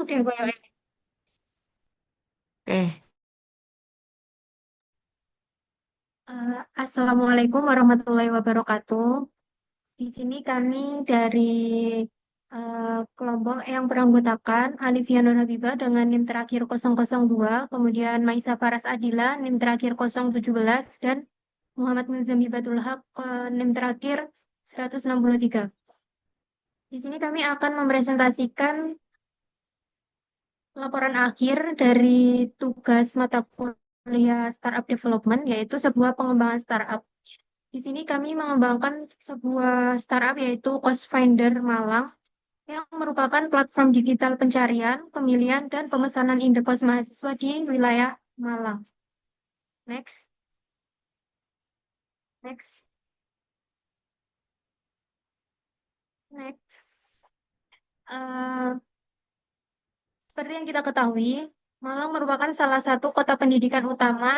deh kayak. Oke, Assalamualaikum warahmatullahi wabarakatuh. Di sini kami dari kelompok yang beranggotakan Alifia Nur Habibah dengan NIM terakhir 002, kemudian Maisa Faras Adila NIM terakhir 017, dan Muhammad Nizam Hibatul Haq NIM terakhir 163. Di sini kami akan mempresentasikan laporan akhir dari tugas mata kuliah Startup Development, yaitu sebuah pengembangan startup. Di sini kami mengembangkan sebuah startup yaitu Cost Finder Malang yang merupakan platform digital pencarian, pemilihan, dan pemesanan indekos mahasiswa di wilayah Malang. Next, next, next. Eh, Seperti yang kita ketahui, Malang merupakan salah satu kota pendidikan utama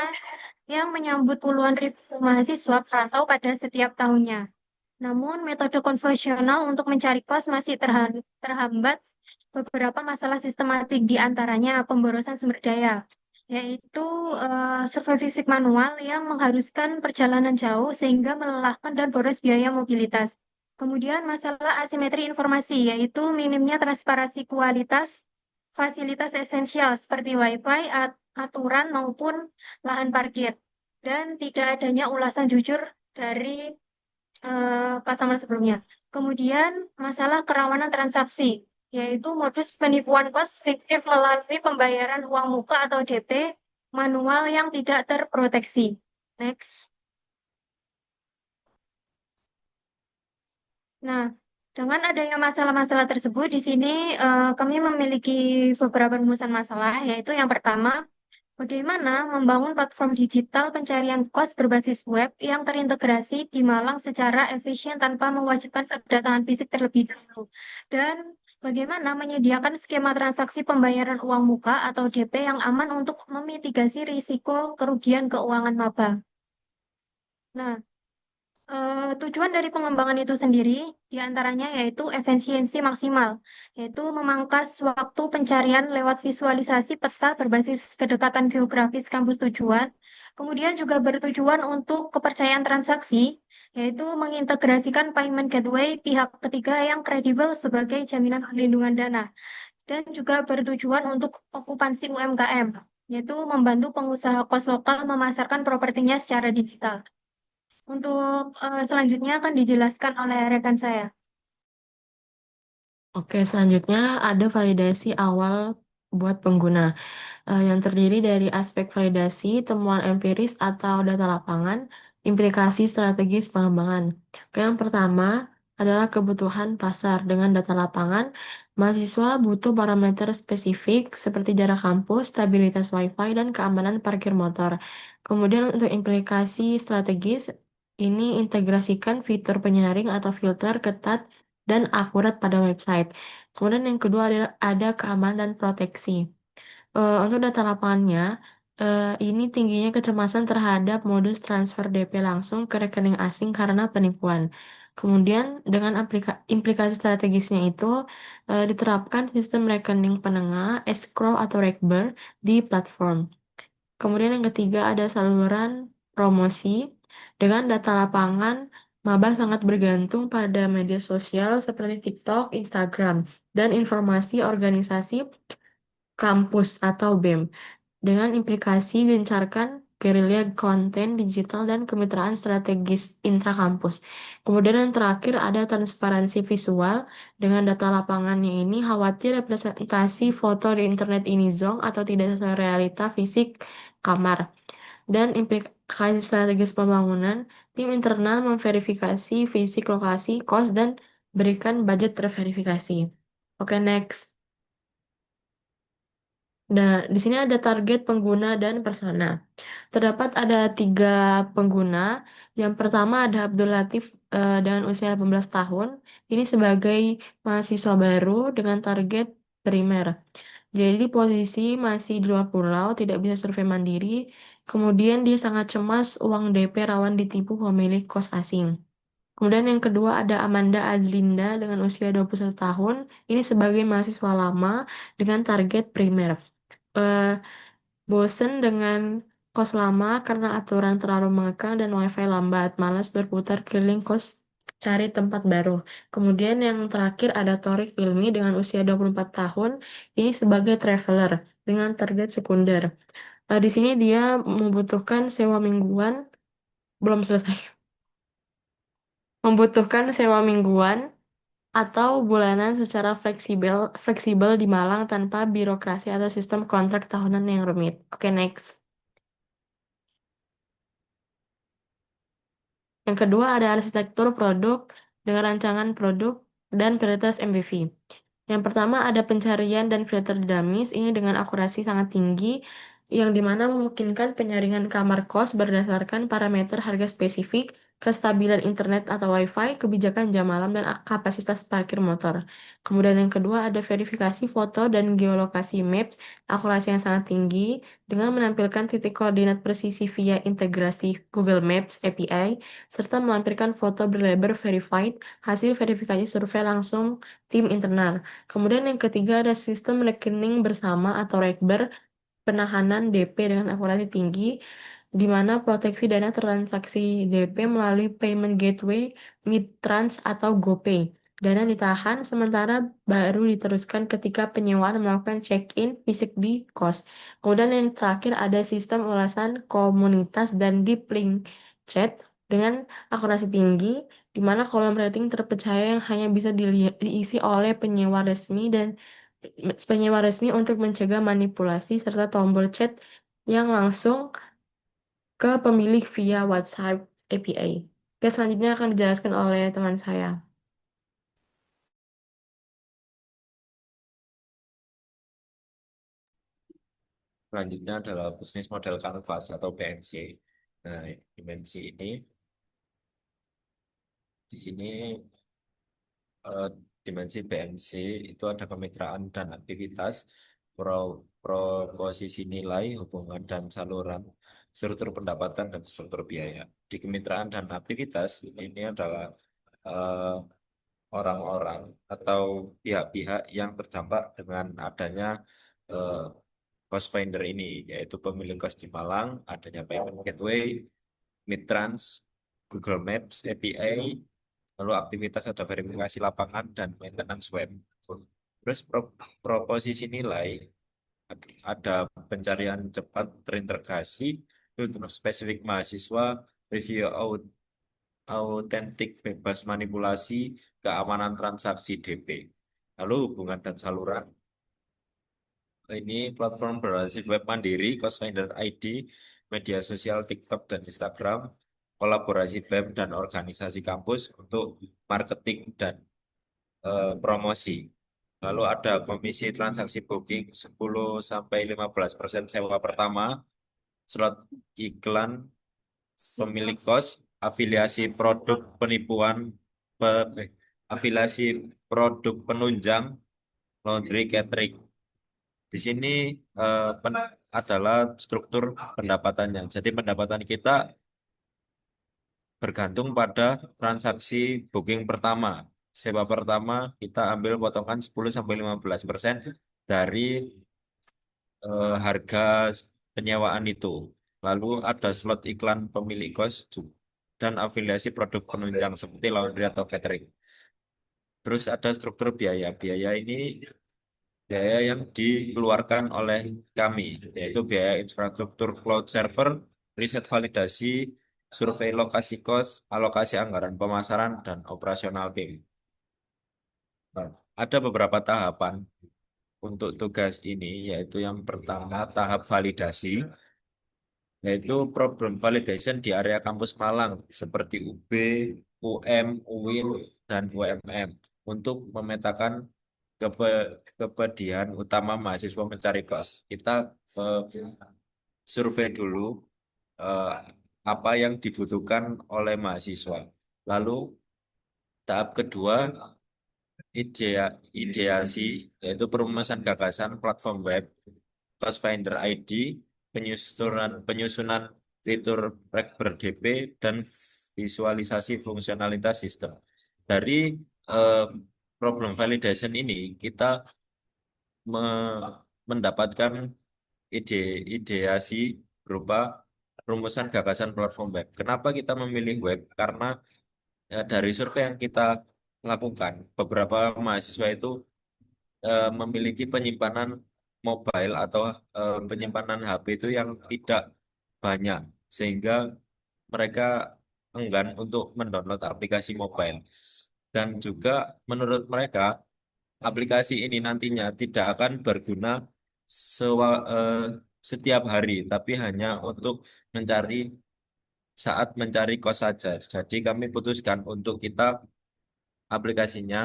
yang menyambut puluhan ribu mahasiswa perantau pada setiap tahunnya. Namun, metode konvensional untuk mencari kos masih terhambat beberapa masalah sistematik, di antaranya pemborosan sumber daya, yaitu survei fisik manual yang mengharuskan perjalanan jauh sehingga melelahkan dan boros biaya mobilitas. Kemudian masalah asimetri informasi, yaitu minimnya transparansi kualitas fasilitas esensial seperti WiFi, aturan maupun lahan parkir, dan tidak adanya ulasan jujur dari customer sebelumnya. Kemudian masalah kerawanan transaksi, yaitu modus penipuan kos fiktif melalui pembayaran uang muka atau DP manual yang tidak terproteksi. Next. Nah, dengan adanya masalah-masalah tersebut, di sini kami memiliki beberapa rumusan masalah, yaitu yang pertama, bagaimana membangun platform digital pencarian kos berbasis web yang terintegrasi di Malang secara efisien tanpa mewajibkan kedatangan fisik terlebih dahulu? Dan bagaimana menyediakan skema transaksi pembayaran uang muka atau DP yang aman untuk memitigasi risiko kerugian keuangan maba? Nah, tujuan dari pengembangan itu sendiri diantaranya yaitu efisiensi maksimal, yaitu memangkas waktu pencarian lewat visualisasi peta berbasis kedekatan geografis kampus tujuan. Kemudian juga bertujuan untuk kepercayaan transaksi, yaitu mengintegrasikan payment gateway pihak ketiga yang kredibel sebagai jaminan perlindungan dana. Dan juga bertujuan untuk okupansi UMKM, yaitu membantu pengusaha kos lokal memasarkan propertinya secara digital. Untuk selanjutnya akan dijelaskan oleh rekan saya. oke, selanjutnya ada validasi awal buat pengguna, yang terdiri dari aspek validasi, temuan empiris atau data lapangan, implikasi strategis pengembangan. Oke, yang pertama adalah kebutuhan pasar. Dengan data lapangan, mahasiswa butuh parameter spesifik seperti jarak kampus, stabilitas WiFi, dan keamanan parkir motor. Kemudian untuk implikasi strategis, ini integrasikan fitur penyaring atau filter ketat dan akurat pada website. Kemudian yang kedua adalah ada keamanan dan proteksi. Untuk data lapangannya, ini tingginya kecemasan terhadap modus transfer DP langsung ke rekening asing karena penipuan. Kemudian dengan implikasi strategisnya itu diterapkan sistem rekening penengah, escrow atau rekber di platform. Kemudian yang ketiga ada saluran promosi. Dengan data lapangan, maba sangat bergantung pada media sosial seperti TikTok, Instagram, dan informasi organisasi kampus atau BEM. Dengan implikasi gencarkan gerilya konten digital dan kemitraan strategis intrakampus. Kemudian yang terakhir ada transparansi visual. Dengan data lapangannya ini khawatir representasi foto di internet ini zonk atau tidak sesuai realita fisik kamar. Dan implikasi strategis pembangunan, tim internal memverifikasi fisik lokasi, kos, dan berikan budget terverifikasi. Oke, next. Nah, di sini ada target pengguna dan persona. Terdapat ada 3 pengguna. Yang pertama ada Abdul Latif dengan usia 18 tahun. Ini sebagai mahasiswa baru dengan target primer. Jadi di posisi masih di luar pulau, tidak bisa survei mandiri. Kemudian dia sangat cemas uang DP rawan ditipu pemilik kos asing. Kemudian yang kedua ada Amanda Azlinda dengan usia 21 tahun. Ini sebagai mahasiswa lama dengan target primer. Eh, Bosen dengan kos lama karena aturan terlalu mengekang dan wifi lambat. Malas berputar keliling kos cari tempat baru. Kemudian yang terakhir ada Torik Ilmi dengan usia 24 tahun. Ini sebagai traveler dengan target sekunder. Di sini dia membutuhkan sewa mingguan, belum selesai. Membutuhkan sewa mingguan atau bulanan secara fleksibel fleksibel di Malang tanpa birokrasi atau sistem kontrak tahunan yang rumit. Oke, next. Yang kedua ada arsitektur produk dengan rancangan produk dan prioritas MVV. Yang pertama ada pencarian dan filter dinamis, ini dengan akurasi sangat tinggi, yang dimana memungkinkan penyaringan kamar kos berdasarkan parameter harga spesifik, kestabilan internet atau WiFi, kebijakan jam malam, dan kapasitas parkir motor. Kemudian yang kedua ada verifikasi foto dan geolokasi maps, akurasi yang sangat tinggi, dengan menampilkan titik koordinat presisi via integrasi Google Maps API, serta melampirkan foto berlabel verified, hasil verifikasi survei langsung tim internal. Kemudian yang ketiga ada sistem rekening bersama atau REKBER, penahanan DP dengan akurasi tinggi, di mana proteksi dana transaksi DP melalui payment gateway, Midtrans atau GoPay. Dana ditahan sementara baru diteruskan ketika penyewaan melakukan check-in fisik di kos. Kemudian yang terakhir ada sistem ulasan komunitas dan deep link chat dengan akurasi tinggi, di mana kolom rating terpercaya yang hanya bisa diisi oleh penyewa resmi untuk mencegah manipulasi serta tombol chat yang langsung ke pemilik via WhatsApp API. Oke, selanjutnya akan dijelaskan oleh teman saya. Selanjutnya adalah bisnis model kanvas atau BMC. Nah, dimensi ini di sini eh, dimensi BMC itu ada kemitraan dan aktivitas, pro, proposisi nilai, hubungan dan saluran, struktur pendapatan dan struktur biaya. Di kemitraan dan aktivitas ini adalah eh, orang-orang atau pihak-pihak yang terdampak dengan adanya eh, cost finder ini, yaitu pemilik kos di Malang, adanya payment gateway, Midtrans, Google Maps, API, lalu aktivitas ada verifikasi lapangan dan maintenance web. Terus proposisi nilai, ada pencarian cepat terintegrasi, untuk spesifik mahasiswa, review autentik bebas manipulasi, keamanan transaksi DP. Lalu hubungan dan saluran, ini platform berbasis web mandiri, Coastfinder ID, media sosial TikTok dan Instagram, kolaborasi BEM dan organisasi kampus untuk marketing dan promosi. Lalu ada komisi transaksi booking 10-15% sewa pertama, slot iklan pemilik kos, afiliasi produk penipuan, afiliasi produk penunjang, laundry catering. Di sini adalah struktur pendapatannya. Jadi pendapatan kita bergantung pada transaksi booking pertama. Sewa pertama kita ambil potongan 10-15% dari harga penyewaan itu. Lalu ada slot iklan pemilik kos dan afiliasi produk penunjang seperti laundry atau catering. Terus ada struktur biaya. Biaya ini biaya yang dikeluarkan oleh kami, yaitu biaya infrastruktur cloud server, riset validasi, survei lokasi kos, alokasi anggaran pemasaran, dan operasional tim. Nah, ada beberapa tahapan untuk tugas ini, yaitu yang pertama tahap validasi, yaitu problem validation di area kampus Malang, seperti UB, UM, UIN, dan UMM, untuk memetakan kepedihan utama mahasiswa mencari kos. Kita eh, survei dulu eh, apa yang dibutuhkan oleh mahasiswa. Lalu tahap kedua ideasi, yaitu perumusan gagasan platform web, Cost Finder ID, penyusunan fitur rek ber-DP, dan visualisasi fungsionalitas sistem. Dari eh, problem validation ini kita mendapatkan ideasi berupa rumusan gagasan platform web. Kenapa kita memilih web? Karena dari survei yang kita lakukan, beberapa mahasiswa itu memiliki penyimpanan mobile atau penyimpanan HP itu yang tidak banyak, sehingga mereka enggan untuk mendownload aplikasi mobile. Dan juga menurut mereka, aplikasi ini nantinya tidak akan berguna sewa- eh, setiap hari, tapi hanya untuk mencari saat mencari kos saja. Jadi kami putuskan untuk kita aplikasinya,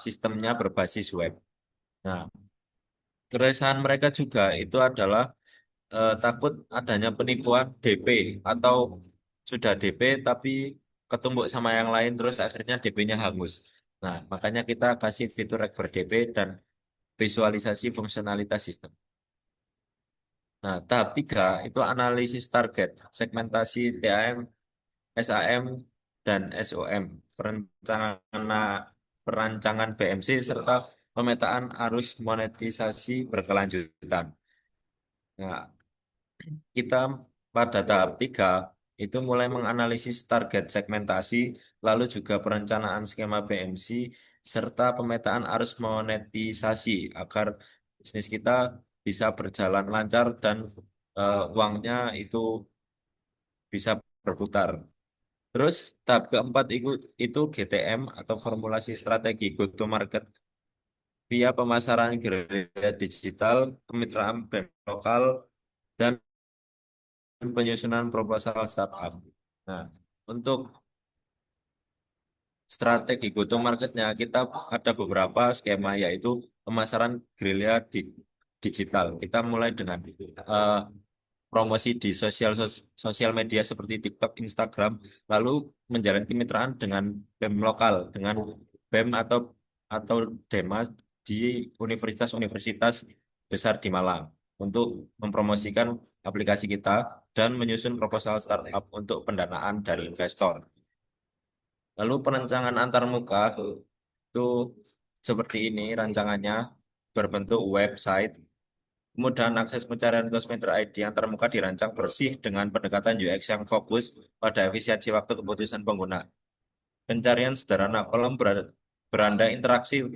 sistemnya berbasis web. Nah, keresahan mereka juga itu adalah takut adanya penipuan DP atau sudah DP tapi ketumbuk sama yang lain terus akhirnya DP-nya hangus. Nah, makanya kita kasih fitur rekber DP dan visualisasi fungsionalitas sistem. Nah, tahap 3 itu analisis target, segmentasi TAM, SAM, dan SOM, perancangan BMC, serta pemetaan arus monetisasi berkelanjutan. Nah, kita pada tahap 3 itu mulai menganalisis target segmentasi, lalu juga perencanaan skema BMC, serta pemetaan arus monetisasi agar bisnis kita bisa berjalan lancar dan uangnya itu bisa berputar. Terus tahap keempat itu GTM atau formulasi strategi go to market via pemasaran gerilya digital, kemitraan brand lokal, dan penyusunan proposal startup. Nah, untuk strategi go to marketnya kita ada beberapa skema yaitu pemasaran gerilya digital. Kita mulai dengan eh, promosi di sosial media seperti TikTok, Instagram, lalu menjalin kemitraan dengan BEM lokal, dengan BEM atau Dema di universitas-universitas besar di Malang untuk mempromosikan aplikasi kita dan menyusun proposal startup untuk pendanaan dari investor. Lalu perancangan antarmuka itu seperti ini rancangannya berbentuk website. Kemudahan akses pencarian Cosmedra ID yang termuka dirancang bersih dengan pendekatan UX yang fokus pada efisiensi waktu keputusan pengguna. Pencarian sederhana kolom beranda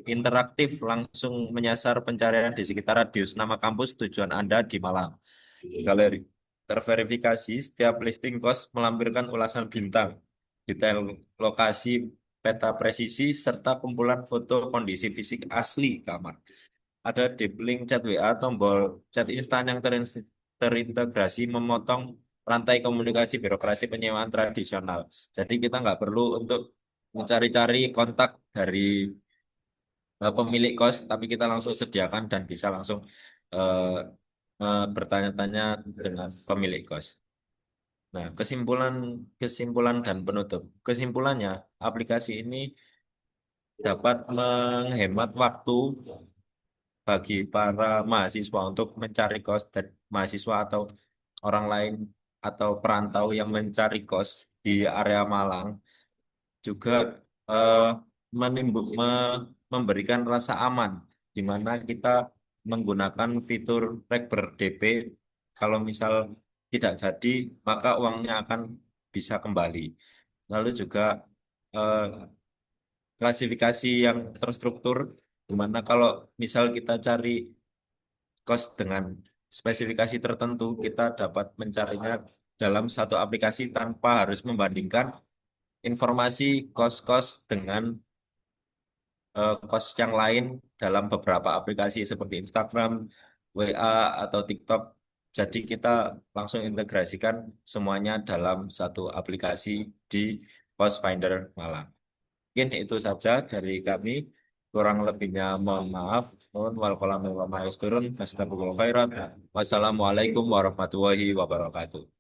interaktif langsung menyasar pencarian di sekitar radius nama kampus tujuan Anda di Malang. Galeri terverifikasi setiap listing cost melampirkan ulasan bintang, detail lokasi, peta presisi, serta kumpulan foto kondisi fisik asli kamar. Ada deep link chat WA, tombol chat instan yang terintegrasi memotong rantai komunikasi birokrasi penyewaan tradisional. Jadi kita nggak perlu untuk mencari-cari kontak dari pemilik kos, tapi kita langsung sediakan dan bisa langsung eh, bertanya-tanya dengan pemilik kos. Nah, kesimpulan dan penutup. Kesimpulannya, aplikasi ini dapat menghemat waktu bagi para mahasiswa untuk mencari kos dan mahasiswa atau orang lain atau perantau yang mencari kos di area Malang juga eh, memberikan rasa aman di mana kita menggunakan fitur Rekber DP. Kalau misal tidak jadi maka uangnya akan bisa kembali. Lalu juga eh, klasifikasi yang terstruktur di mana kalau misal kita cari kos dengan spesifikasi tertentu, kita dapat mencarinya dalam satu aplikasi tanpa harus membandingkan informasi kos-kos dengan kos yang lain dalam beberapa aplikasi seperti Instagram, WA, atau TikTok. Jadi kita langsung integrasikan semuanya dalam satu aplikasi di Cost Finder Malang. Mungkin itu saja dari kami. Kurang lebihnya mohon maaf. Mohon wal kolam wa ma yasturun. Fastabiqul khairat. Wassalamualaikum warahmatullahi wabarakatuh.